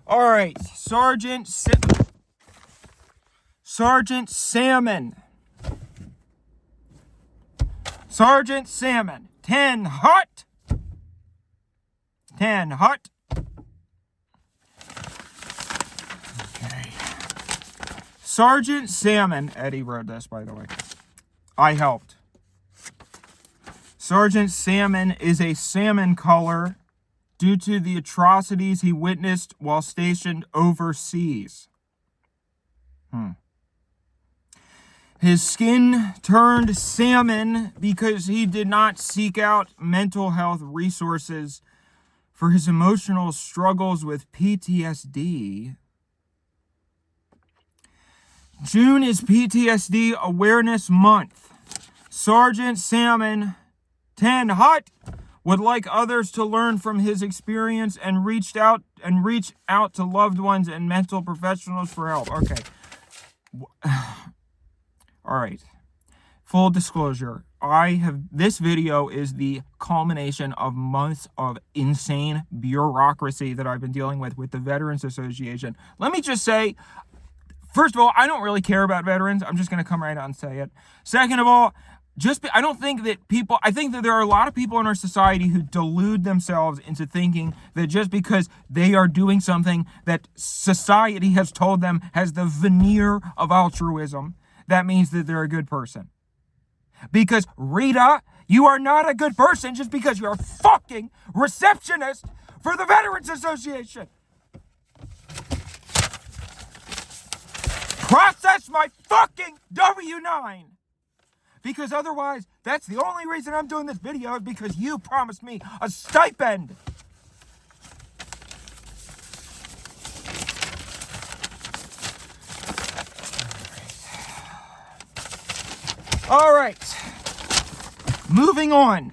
All right, Sergeant Salmon. Sergeant Salmon. 10 hot. 10 hot. Okay. Sergeant Salmon. Eddie wrote this, by the way. I helped. Sergeant Salmon is a salmon color due to the atrocities he witnessed while stationed overseas. His skin turned salmon because he did not seek out mental health resources for his emotional struggles with PTSD. June is PTSD Awareness Month. Sergeant Salmon, 10 hot, would like others to learn from his experience and reach out to loved ones and mental professionals for help. Okay. All right. Full disclosure. This video is the culmination of months of insane bureaucracy that I've been dealing with the Veterans Association. Let me just say, first of all, I don't really care about veterans. I'm just going to come right out and say it. Second of all, I think that there are a lot of people in our society who delude themselves into thinking that just because they are doing something that society has told them has the veneer of altruism, that means that they're a good person. Because, Rita, you are not a good person just because you're a fucking receptionist for the Veterans Association. Process my fucking W-9. Because otherwise, that's the only reason I'm doing this video is because you promised me a stipend. All right. Moving on.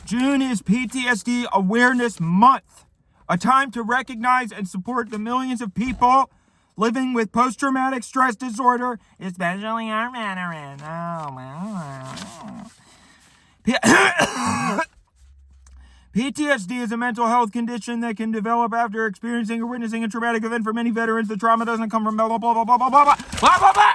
June is PTSD Awareness Month, a time to recognize and support the millions of people living with post-traumatic stress disorder, especially our veterans. PTSD is a mental health condition that can develop after experiencing or witnessing a traumatic event. For many veterans, the trauma doesn't come from blah, blah, blah, blah, blah, blah, blah, blah, blah, blah.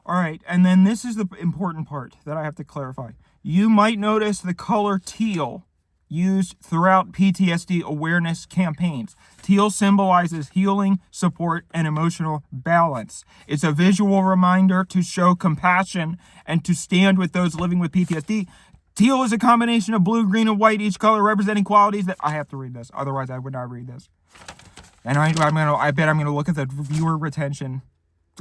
All right, and then this is the important part that I have to clarify. You might notice the color teal used throughout PTSD awareness campaigns. Teal symbolizes healing, support, and emotional balance. It's a visual reminder to show compassion and to stand with those living with PTSD. Teal is a combination of blue, green, and white, each color representing qualities that... I have to read this, otherwise I would not read this. And I bet I'm gonna look at the viewer retention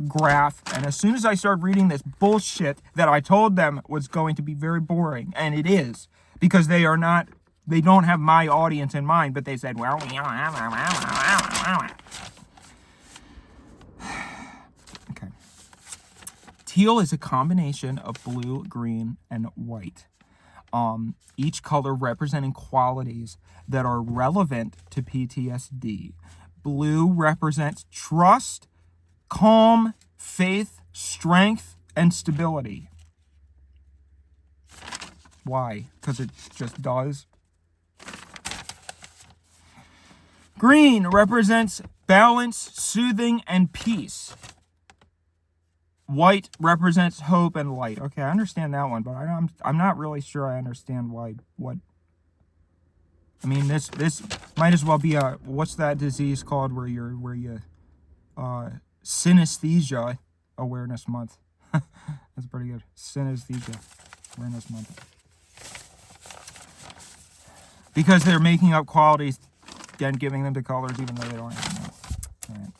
graph, and as soon as I start reading this bullshit that I told them was going to be very boring, and it is, because they don't have my audience in mind, but they said, well, okay. Teal is a combination of blue, green, and white. Each color representing qualities that are relevant to PTSD. Blue represents trust, calm, faith, strength, and stability. Why? Because it just does. Green represents balance, soothing, and peace. White represents hope and light. Okay, I understand that one, but I'm not really sure I understand what. I mean, this might as well be what's that disease called where you synesthesia awareness month. That's pretty good. Synesthesia awareness month. Because they're making up qualities and giving them to colors even though they don't have them. All right.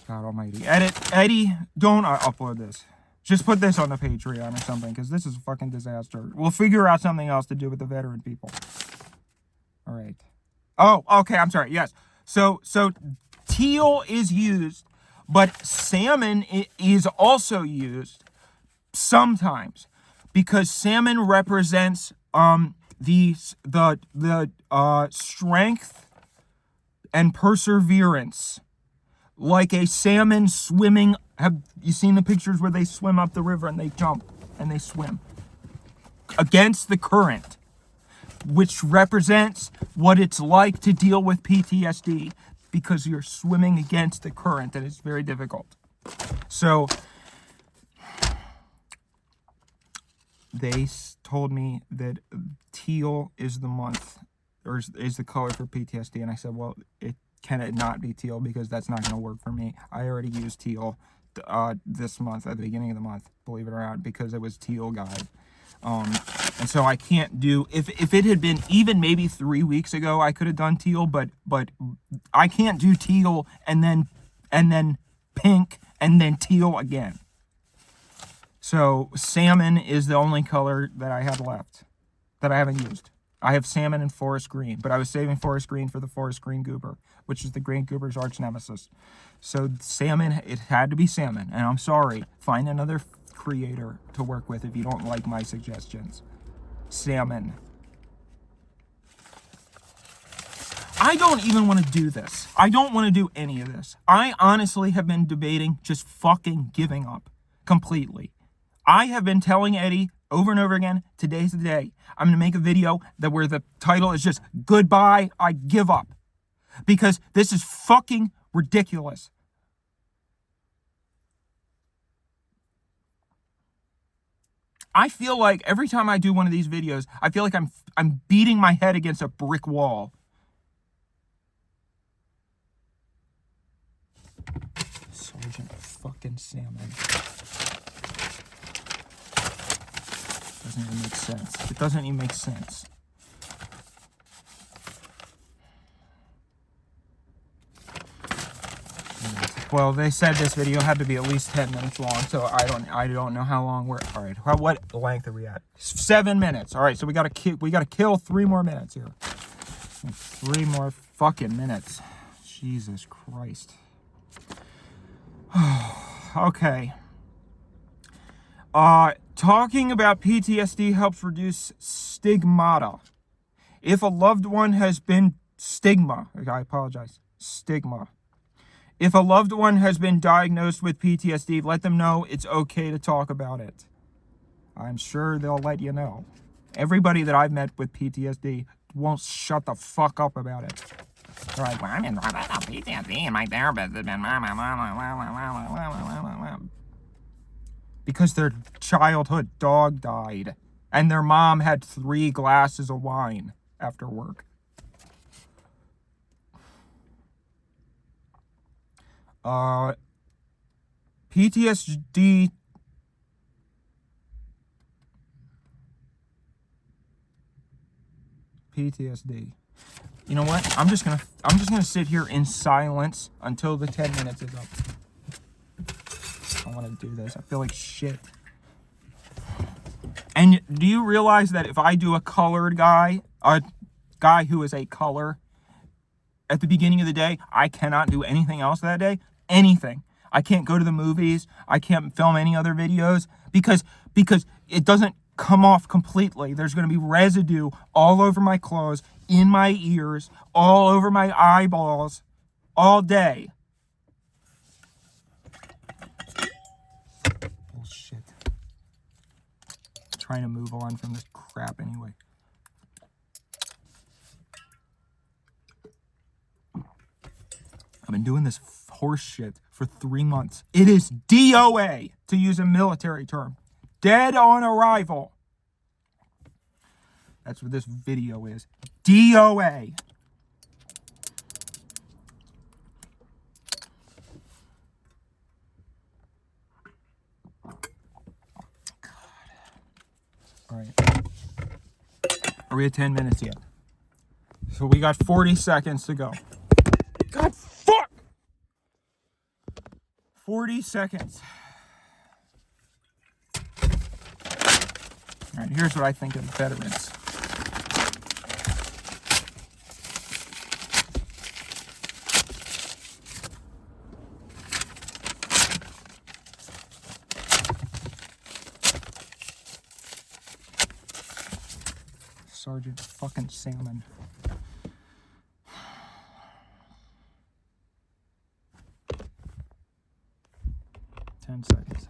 God almighty. Eddie, don't upload this. Just put this on the Patreon or something, because this is a fucking disaster. We'll figure out something else to do with the veteran people. All right. Oh, okay, I'm sorry. Yes. So teal is used, but salmon is also used sometimes, because salmon represents the strength and perseverance, like a salmon swimming. Have you seen the pictures where they swim up the river and they jump and they swim against the current? which represents what it's like to deal with PTSD, because you're swimming against the current and it's very difficult. So they told me that teal is the month, or is the color for PTSD, and I said, well, can it not be teal, because that's not going to work for me. I already used teal this month, at the beginning of the month, believe it or not, because it was teal guide. And so I can't do, if it had been even maybe 3 weeks ago, I could have done teal, but I can't do teal and then pink and then teal again. So salmon is the only color that I have left that I haven't used. I have salmon and forest green, but I was saving forest green for the forest green goober, which is the green goober's arch nemesis. So salmon, it had to be salmon, and I'm sorry. Find another creator to work with if you don't like my suggestions. Salmon. I don't even want to do this. I don't want to do any of this. I honestly have been debating just fucking giving up completely. I have been telling Eddie over and over again, today's the day. I'm going to make a video where the title is just, goodbye, I give up. Because this is fucking ridiculous. I feel like every time I do one of these videos, I feel like I'm beating my head against a brick wall. Sergeant fucking Salmon. Doesn't even make sense. It doesn't even make sense. Well, they said this video had to be at least 10 minutes long, so I don't know how long we're. All right, what length are we at? 7 minutes. All right, so we gotta kill 3 more minutes here. 3 more fucking minutes. Jesus Christ. Okay. Talking about PTSD helps reduce stigmata. If a loved one has been stigma. If a loved one has been diagnosed with PTSD, let them know it's okay to talk about it. I'm sure they'll let you know. Everybody that I've met with PTSD won't shut the fuck up about it. They're like, well, I'm in PTSD and my therapist has been because their childhood dog died and their mom had 3 glasses of wine after work. PTSD You know what? I'm just gonna sit here in silence until the 10 minutes is up. I want to do this. I feel like shit. And do you realize that if I do a guy who is a color at the beginning of the day, I cannot do anything else that day? Anything. I can't go to the movies. I can't film any other videos because it doesn't come off completely. There's going to be residue all over my clothes, in my ears, all over my eyeballs, all day. Bullshit. I'm trying to move on from this crap anyway. I've been doing this horse shit for 3 months. It is DOA, to use a military term. Dead on arrival. That's what this video is. DOA. God. All right. Are we at 10 minutes yet? So we got 40 seconds to go. God, fuck! 40 seconds. All right, here's what I think of veterans. Sergeant fucking Salmon. 10 seconds.